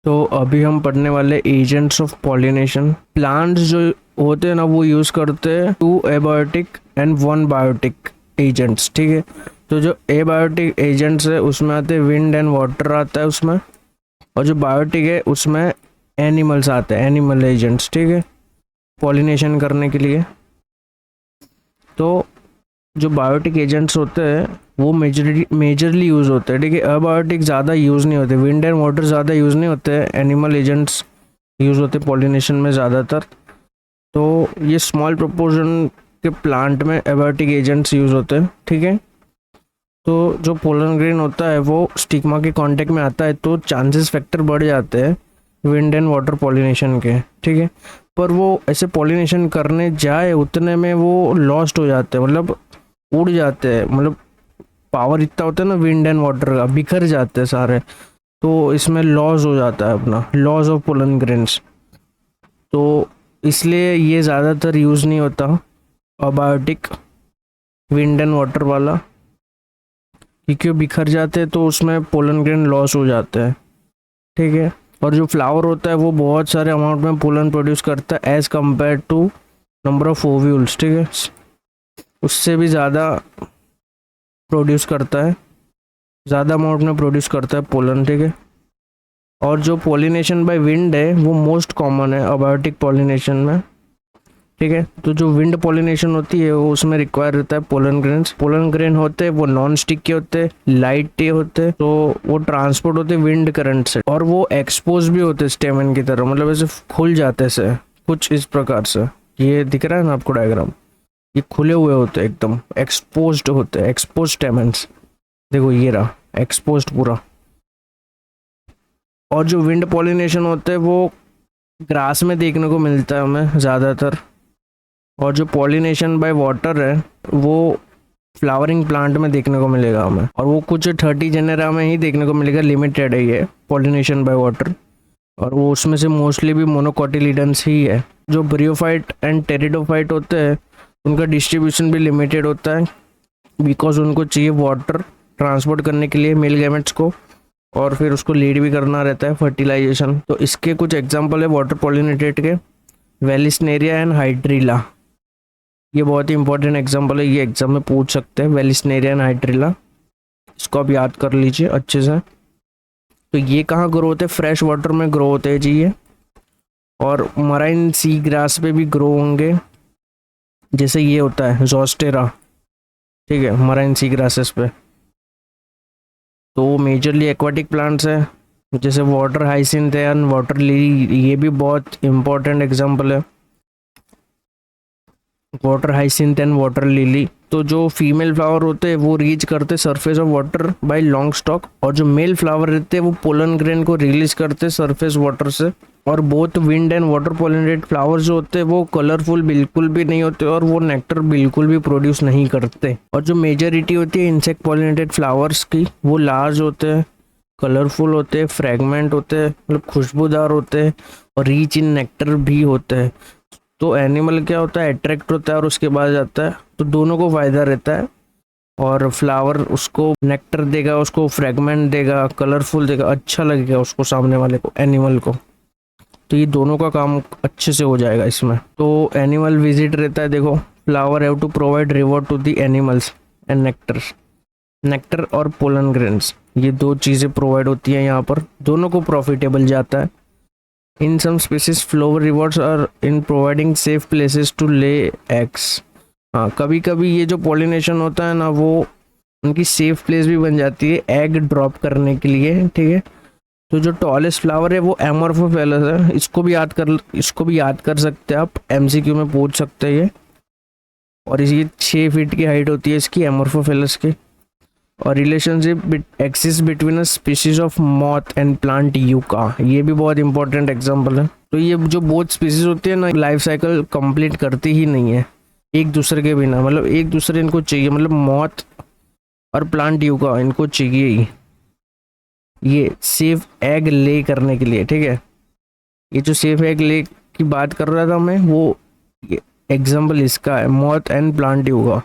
तो अभी हम पढ़ने वाले एजेंट्स ऑफ पॉलिनेशन। प्लांट्स जो होते हैं ना वो यूज़ करते हैं 2 एबायोटिक एंड 1 बायोटिक एजेंट्स, ठीक है। तो जो एबायोटिक एजेंट्स है उसमें आते हैं विंड एंड वाटर आता है उसमें, और जो बायोटिक है उसमें एनिमल्स आते हैं, एनिमल एजेंट्स, ठीक है, पॉलिनेशन करने के लिए। तो जो बायोटिक एजेंट्स होते हैं वो मेजरली यूज़ होते हैं, ठीक है। अबायोटिक ज़्यादा यूज़ नहीं होते, विंड एंड वाटर ज़्यादा यूज़ नहीं होते, एनिमल एजेंट्स यूज़ होते पॉलिनेशन में ज़्यादातर। तो ये स्मॉल प्रोपोर्शन के प्लांट में एबायोटिक एजेंट्स यूज़ होते हैं, ठीक है। तो जो पोलन ग्रेन होता है वो स्टिग्मा के कांटेक्ट में आता है तो चांसेस फैक्टर बढ़ जाते हैं विंड एंड वाटर पॉलिनेशन के, ठीक है। पर वो ऐसे पॉलिनेशन करने जाए उतने में वो लॉस्ट हो जाते हैं, मतलब उड़ जाते हैं, मतलब पावर इतना होता है ना विंड एंड वाटर का, बिखर जाते हैं सारे। तो इसमें लॉस हो जाता है अपना, लॉस ऑफ पोलन ग्रेन्स। तो इसलिए ये ज़्यादातर यूज़ नहीं होता अबायोटिक विंड एंड वाटर वाला, क्योंकि बिखर जाते हैं तो उसमें पोलन ग्रेन लॉस हो जाते हैं, ठीक है। और जो फ्लावर होता है वो बहुत सारे अमाउंट में पोलन प्रोड्यूस करता है as compare to number of ovules, ठीक है, उससे भी ज़्यादा प्रोड्यूस करता है, ज़्यादा अमाउंट में प्रोड्यूस करता है पोलन, ठीक है। और जो पॉलिनेशन बाय विंड है वो मोस्ट कॉमन है अबायोटिक पॉलिनेशन में, ठीक है। तो जो विंड पॉलिनेशन होती है वो उसमें रिक्वायर रहता है पोलन ग्रेन्स। पोलन ग्रेन होते हैं वो नॉन स्टिक के होते हैं, लाइट होते हैं, तो वो ट्रांसपोर्ट होते हैं विंड करंट से, और वो एक्सपोज भी होते हैं स्टेमन की तरह, मतलब ऐसे खुल जाते से कुछ इस प्रकार से। ये दिख रहा है ना आपको डायग्राम, ये खुले हुए होते हैं एकदम, एक्सपोज्ड होते हैं, एक्सपोज स्टेमन्स, देखो ये रहा एक्सपोज्ड पूरा। और जो विंड पॉलिनेशन होते हैं वो ग्रास में देखने को मिलता है हमें ज़्यादातर, और जो पॉलिनेशन बाय वाटर है वो फ्लावरिंग प्लांट में देखने को मिलेगा हमें, और वो कुछ 30 जेनेरा में ही देखने को मिलेगा, लिमिटेड है ये पॉलिनेशन बाय वाटर, और वो उसमें से मोस्टली भी मोनोकोटिलिडन्स ही है। जो ब्रियोफाइट एंड टेरिडोफाइट होते हैं उनका डिस्ट्रीब्यूशन भी लिमिटेड होता है, बिकॉज उनको चाहिए वाटर ट्रांसपोर्ट करने के लिए मेल गैमेट्स को, और फिर उसको लीड भी करना रहता है फर्टिलाइजेशन। तो इसके कुछ एग्जांपल है वाटर पॉलिनेटेड के, वेलिस्नेरिया एंड हाइड्रिला, ये बहुत ही इंपॉर्टेंट एग्जांपल है, ये एग्जाम में पूछ सकते हैं, वेलिस्नेरिया एंड हाइड्रिला, इसको आप याद कर लीजिए अच्छे से। तो ये कहाँ ग्रो होते हैं, फ्रेश वाटर में ग्रो होते हैं जी ये, और मराइन सी ग्रास पे भी ग्रो होंगे, जैसे ये होता है जोस्टेरा, ठीक है, मराइन सी ग्रासेस पे। तो मेजरली एक्वाटिक प्लांट्स है, जैसे वाटर हाइसिंथ है एंड वाटर लिली, ये भी बहुत इंपॉर्टेंट एग्जांपल है, water hyacinth and water lily. तो जो फीमेल फ्लावर होते हैं वो रीच करते surface of water bye long stock, और जो मेल फ्लावर रहते हैं वो पोलन ग्रेन को रिलीज करते सरफेस वाटर से। और both wind and water pollinated flowers जो होते हैं वो कलरफुल बिल्कुल भी नहीं होते, और वो नेक्टर बिल्कुल भी प्रोड्यूस नहीं करते। और जो मेजॉरिटी होती है इंसेक्ट पॉलिनेटेड फ्लावर्स की वो लार्ज होते हैं, कलरफुल होते हैं, फ्रेगमेंट होते हैं, मतलब खुशबूदार होते हैं, और रीच इन नेक्टर भी होते हैं। तो एनिमल क्या होता है, अट्रैक्ट होता है और उसके बाद जाता है, तो दोनों को फ़ायदा रहता है। और फ्लावर उसको नेक्टर देगा, उसको फ्रेगमेंट देगा, कलरफुल देगा, अच्छा लगेगा उसको, सामने वाले को, एनिमल को। तो ये दोनों का काम अच्छे से हो जाएगा इसमें। तो एनिमल विजिट रहता है, देखो flower have to provide reward to the animals and nectar, nectar और पोलन ग्रेन्स, ये दो चीज़ें प्रोवाइड होती हैं यहाँ पर, दोनों को प्रॉफिटेबल जाता है। In some species flower rewards are in providing safe places to lay eggs. हाँ, कभी कभी ये जो पॉलिनेशन होता है ना वो उनकी सेफ प्लेस भी बन जाती है एग ड्रॉप करने के लिए, ठीक है। तो जो टॉलेस्ट फ्लावर है वो एमोर्फोफेलस है, इसको भी याद कर सकते हैं आप, एमसीक्यू में पूछ सकते हैं ये। और ये 6 फीट की हाइट होती है इसकी, एमोर्फोफेलस की। और relationship exist between a species of moth and plant yucca, ये भी बहुत इंपॉर्टेंट एग्जांपल है। तो ये जो बोथ स्पीशीज होती है ना, लाइफ साइकिल कंप्लीट करती ही नहीं है एक दूसरे के बिना, मतलब एक दूसरे इनको चाहिए, मतलब मॉथ और प्लांट यूका इनको चाहिए ही ये सेफ एग ले करने के लिए, ठीक है। ये जो सेफ एग ले की बात कर रहा था मैं, वो एग्जाम्पल इसका है, मॉथ एंड प्लांट यूका।